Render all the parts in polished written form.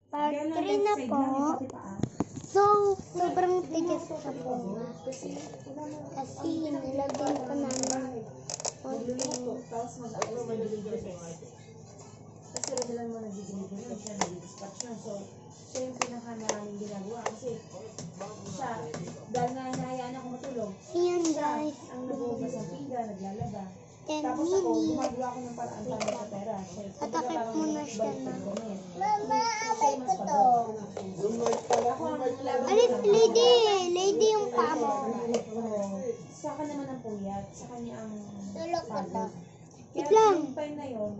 Part 3 na po. So, sobrang tigas na po. Kasi nilagyan pa namin. Tapos mag-ano mo kasi regular mo nag-deliver na siya, nag-dispatch na. So, siya yung pinaka-maraming ginagawa. Kasi siya, dahil nga hinahayaan ako matulog, Ayan guys. ang nagbubugas ng pinggan, naglalaba. 10 Tapos ako, minutes. gumagawa ko ng paraan para sa pera. Tatakip mo na siya na. Mama, abay ko to. Alit, lady. Lady yung pamo. Sa akin naman ang puyat. Sa kanya ang Tulog ko to. Kaya Wait lang. yung time na yun,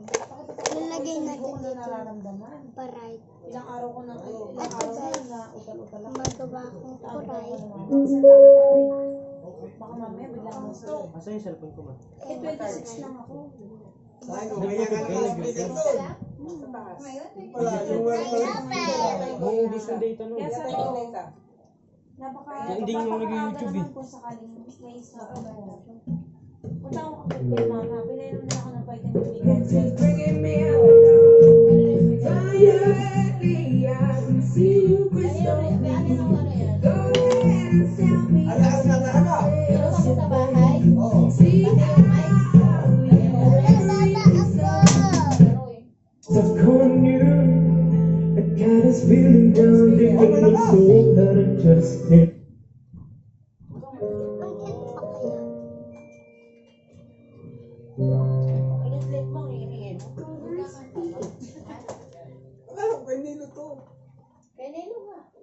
Lalagay natin ko na dito. nararamdaman. Paray. Ilang araw ko nang ilang Ito, araw na guys. na utal-utal ako. Gumagawa akong paray. Baka mamaya biglang gusto. Asa yung cellphone ko ba? 26 lang ako. Buong distant data no. Kaya sabi ko, Hindi nga ako nag-YouTube eh. kung sakaling may isa ako. Punta ako kay mama, pinainom na ako ng vitamin B. Bringing me out. Quietly, I can see you crystal clear. Go ahead and tell me. See how I've caught you. I got this feeling down deep in my soul that I just can't.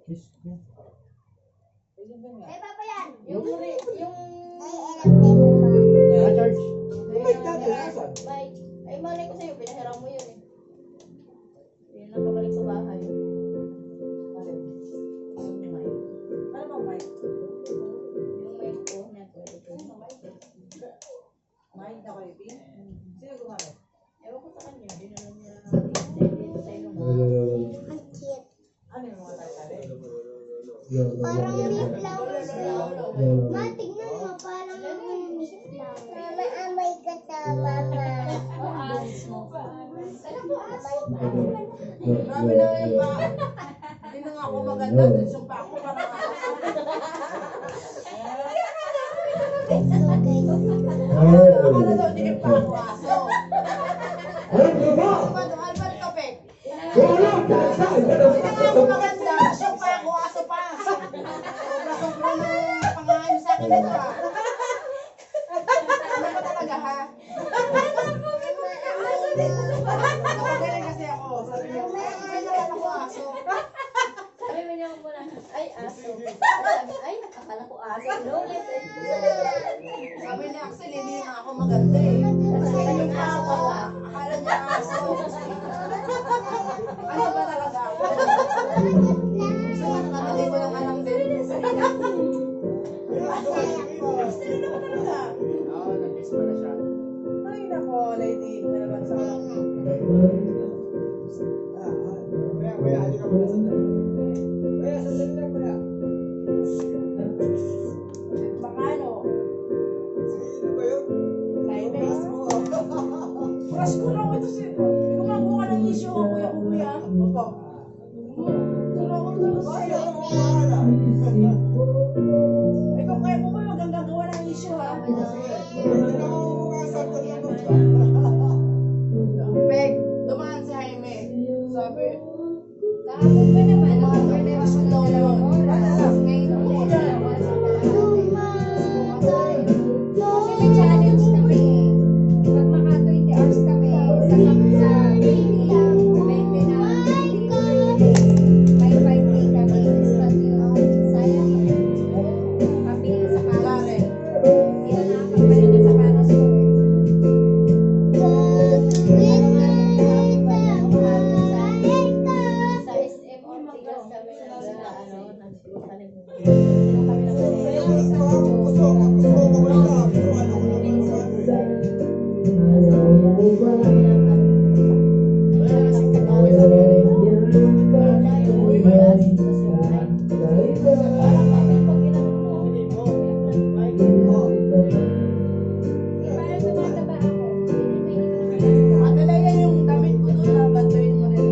Yes. Yeah. Eh, papa yan. Yung Charge. ay, malay ko sa'yo, pinahiram mo yun eh. Yun lang kabalik sa bahay. Ano bang mic? Yung mic ko, network ko. Mic na kayo, Pin? Sino gumamit? Ewan ko sa kanya, dinala niya dito sa inyo. Ang cute. Ano yung mga tatali? Parang may flowers na. Ma, tignan mo. Parang may flowers. Mama, amay ka sa mama. Grabe naman yung pa. Hindi na nga ako maganda. Yung pa ako parang ako. Akala daw hindi yung pa ako aso. Albat ka, Pek. Hindi na nga ako maganda. Yung pa ako aso pa. Sobra-sobra na pangayon sa akin ito ah. Ano ba talaga ha? Nakagaling kasi ako. Sabi niya, ay naman ako aso. Sabi mo niya muna, ay, aso. Sabi, ay, akala ko aso. No, listen. Sabi niya, actually, hindi na ako maganda eh. Kasi yung aso ko, akala niya aso. Ano ba talaga ako? Gusto mo nakabili ko ng alam din. Actually naman talaga. Oo, nag-miss pa na siya. Ay nako, lady. Ano naman sa baka ano? Chinese. Crush ko raw ito siya. Gumagawa ka ng issue ako, kuya kuya. Opo. Tulungan ko sa siya. Ikaw kaya mo ba magagagawa ng issue ha? Peg, dumaan si Jaime. Sabi, Kahapon pa naman, nakapagod mas daw lang. ngayon ulit. Kasi may challenge kami. Pag maka 20 hours kami, sa 20 lang, 20 na, may 5K kami. Start yun. Sayang. Pabili sa paros. Hindi na nakakabalik na sa paros ko eh. Sa SM Ortigas kami Adala yan yung damit ko doon, bantuin mo rin.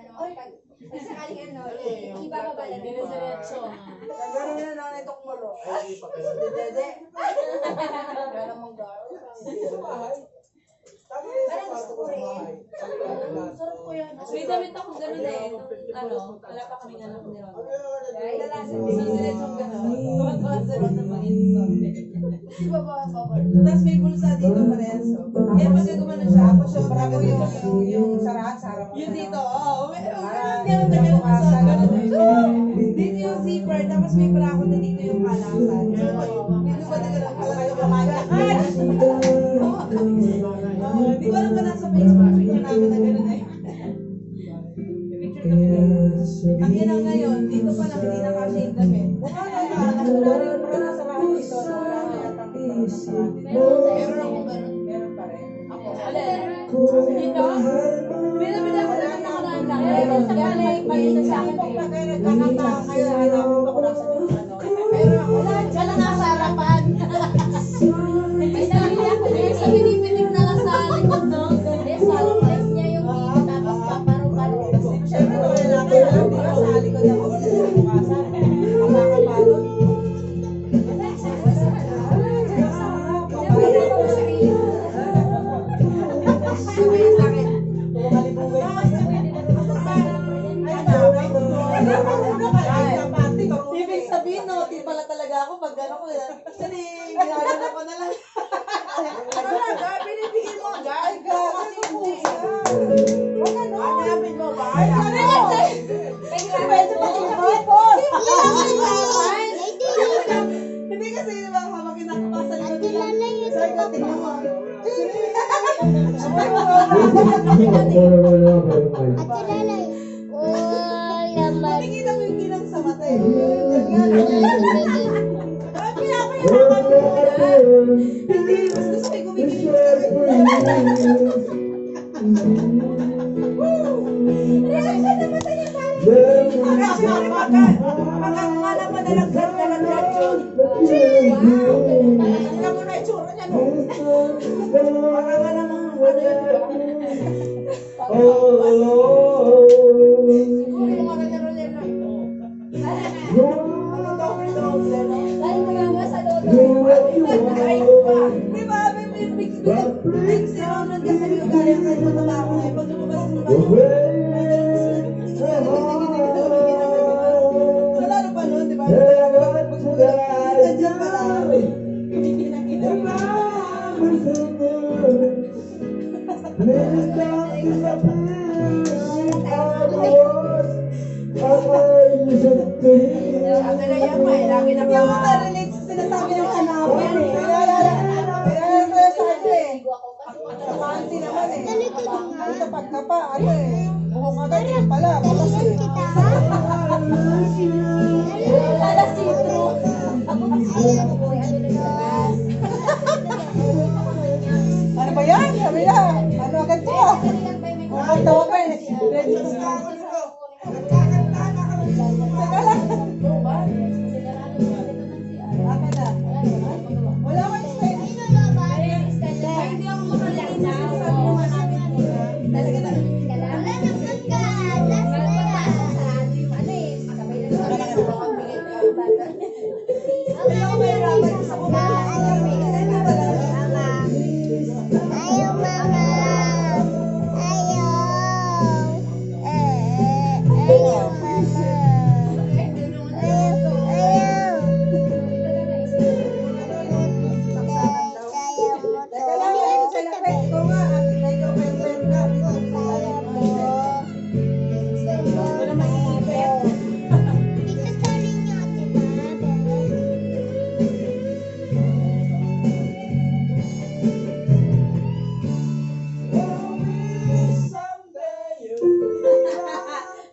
pag sakaling ano, ibababa na rin. Gano'n na na itong mulo. Dede. Gano'n mong gano'n. Parang gusto ko rin. Sarap ko yan. May damit ako gano'n eh. Nung, wala pa kaming anak ni Ron. Guys, So, diretsong gano'n. Tuwa-tuwa sa Ron na mag-insult. Tapos may bulsa dito parehas. Kaya pag gumano siya, ako sobra ko yung sarahan sa harap. Yun dito, oo. Parang Gano'n na gano'n ka sa gano'n eh. dito yung zipper, tapos may bracket na dito yung kalasan. Dito ba na gano'n kalaki yung kalasan? Di ko alam ba nasa Facebook picture namin na gano'n eh. Picture kami gano'n. Ang ginang ngayon, dito pa lang hindi nakashade damit. Mukha na nakulari yung mga nasa rahan dito. Wala na yata ang dito nasa rahan dito. Meron akong gano'n. Meron pa rin. Ako. Alin? Dito? Binabili ako na nakaraan lang. Galing pa yun sa akin. Pag kayo nagkakata kayo, hanapin ako nasa dito. Pero ako, Diyan lang nasa harapan. May nabili ako dito sa pinipitik na lang sa likod, no? Hindi, surprise niya yung dito, tapos paparu-paro. siyempre kung lalaki lang, di ba, sa likod ako sa bukasan. Makakapalo. Sabi sa akin, tumakalibugay. Ibig sabihin, no, di pala talaga ako pag gano'n ko. Kasi ginagano ko na lang. Ano lang, Gar? Binibigyan mo, Gar? Kasi hindi yan. Huwag ano? Hanapin mo ba? Ay, ano? Pwede ba i-post? Hindi kasi, di ba, habang kinakapasa likod nila. Sorry ka, tingnan mo. Nakikita mo yung ginang sa mata eh. Bakit pinapahirapan mo yan? Hindi, mas gusto ko yung gumigiling sa Pagkakala mo dalagdag yun. Tingnan mo na itsura niya, no? Parang nga namang ano yun, di ba? Siguro yung mga nagkaroon na. Ano daw, no? Dahil tumama sa lodo. Ay, pa. Di ba, big zero nun kasi yung galing kayo mataba ako eh. Pag lumabas mo ba so lalo pa nun, di ba? Nandiyan pa lang. Sabi na yan pa eh, lagi na yung relate sa sinasabi ng hanapin eh. Kaya sabi eh. Sa panty naman eh. Ito pagkapa, ano eh. Buhok agad yun pala. Bukas eh. Wala see-through. Ano ba yan? Sabi na. Ano agad to? Ang tawa pa eh. Teka lang. Akin na. Wala kang style. Hindi ako makalagay na. Talaga ba? Wala naman ka. Last na yan. Sarado yung ano eh. Sabay na sa Ayaw, mama.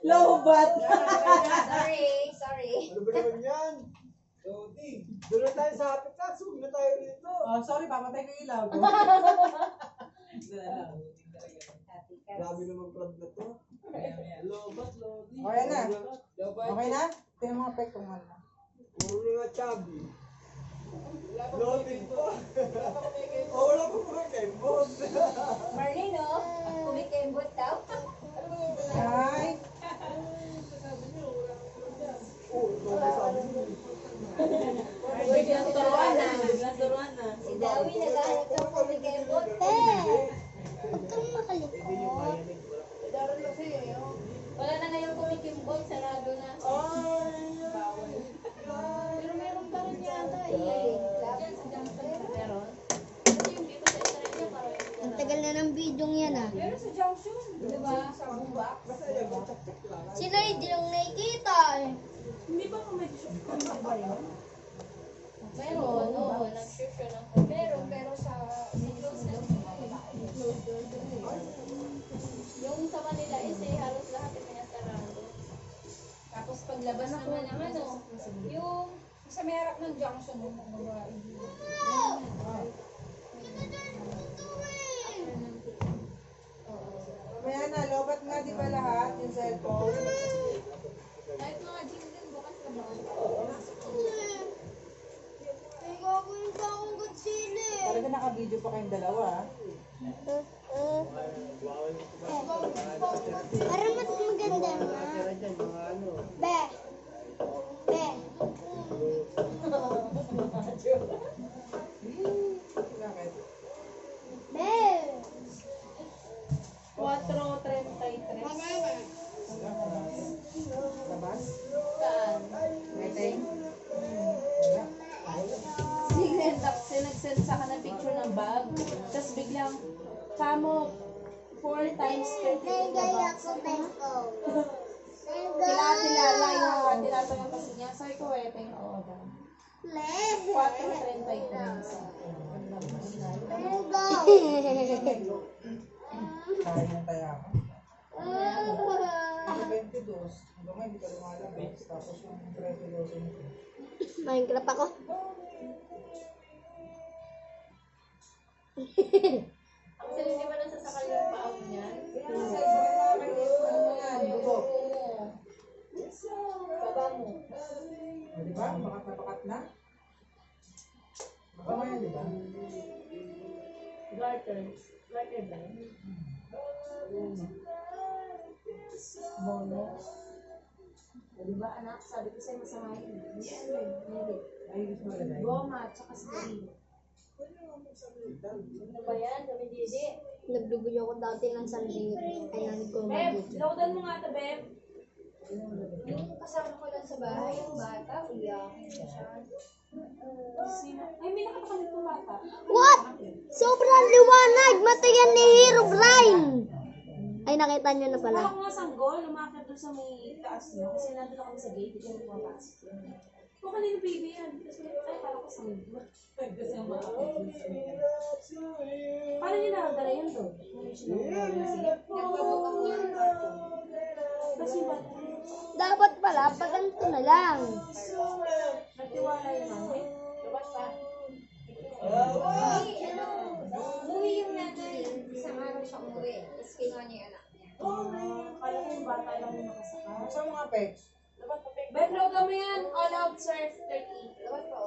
Lobat. Sorry. Ano ba naman yan? Doon na tayo sa hapit ka, sugi na tayo rito. Oh, sorry, papatay ko yung ilaw. Grabe naman club na to. Lobat, lodi. Okay na. Okay na? Ito yung mga pek kung ano. Puro na nga chubby. Loading po. Oh, wala po mga kembot. Marlene, no? Kumikembot daw. Ano ba Ay. Biglang turuan na. Biglang turuan na. Si Dawi naghahanap ng kumikembot. Huwag kang makalikot. Wala na ngayon kumikimbot. Sarado na. Bawal. Pero meron pa rin yata eh. Diyan sa Johnson. Meron. Kasi yung dito sa Israel parang Ang tagal na ng video yan ah. meron sa Junction. Diba? Sa Bumba. Sila hindi lang nakikita eh. Hindi ba kung may ba yun? Meron, oo. Nag-share siya ng pero sa close na yung sa Manila is eh, halos lahat ay pinasarado. Tapos paglabas naman ng ano, yung sa may harap ng junction ng mga babae. Mamaya na, lobat nga di ba lahat yung cellphone? Kahit mga jeans din, bukas na ba? Ay, gagawin ka akong Godzilla eh. Talaga naka-video pa kayong dalawa ah. Para mas maganda na. Be. Be. Bakit? Be. 4:33. Banana. Labas? Saan? Meeting? Nag-send sa akin ng picture ng bag. Tapos biglang, kamo, 4 times 30 Nagaya ko, Beko. Kilala yung tinatanong kasi niya. Sabi ko, waiting ako ba? 4:33 sa Kaya na tayo ako. 22. Hanggang ngayon, hindi ka lumalabas. Tapos yung 22 nito. Minecraft ako. Actually, hindi ba nasasakal yung paaw niya? Kaya nga sa isang nakakainis, ano mo yan? Bugo. Baba mo. O, di ba? Bakat na bakat na. Baka ngayon, di ba? Garter. Garter ba yun? Mono. O, di ba anak? Sabi ko sa'yo masama yun. Hindi. Ay, gusto mo lagay? Goma, tsaka spring. Ano ba yan? Sabi Didi. Nagdugo ako dati ng sanding. Kaya ko Beb, mag-YouTube. loadan mo nga ito, Beb. Yung kasama ko lang sa bahay, yung bata, uyakin siya. Sino? Ay, may nakatakamit po bata. What? Sobrang liwanag! Mata yan ni Hero Brian! Ay, nakita niyo na pala. Ako nga sanggol, lumakad doon sa may taas niya. Kasi nandun kami sa gate, hindi ko mapasok. Kung kanino baby yan. Tapos ay, kala ko sanggol. Kasi ang makakit. Paano niyo nakadala yan doon? Ano siya nakadala? Nagpabukang niya. Kasi ba't? Dapat pala, pag ganito na lang. Nagtiwala yung mami. Labas pa. Umuwi yung nanay. Isang araw siya umuwi. Tapos kinuha niya yung anak niya. Kala ko yung bata lang yung nakasakal. Sa mga pek? Beb, loga mo yan. All out surf 30. Labas pa.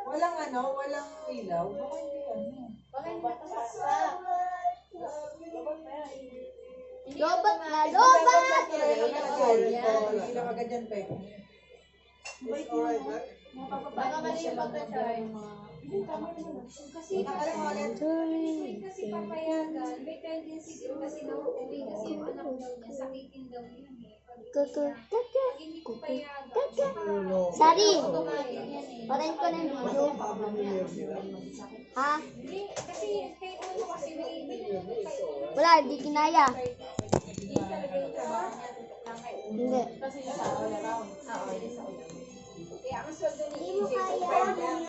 Walang ano, walang ilaw. Baka hindi ano. Bakit nakasaksa? Labas pa yan. Lobat na, lobat! Ilaw agad yan, pek. Bait mo. Baka mali yung pagka-charge. Kasi kasi papayagan, may tendency din kasi nauuwi kasi yung anak daw niya, sakitin daw yun eh. Kuku, kaka, Hindi ko kuku, payagan. kaka. Sari, Kumain yan eh. patayin ko ng video. Ha? Hindi, kasi kay Uno kasi may Wala, di kinaya. Yun talaga yung trabaho niya. Lang kay Uno. Hindi. Kasi yung sa all around. Oo, yun sa all around. Kaya ang sweldo ni Hindi mo EJ, kaya.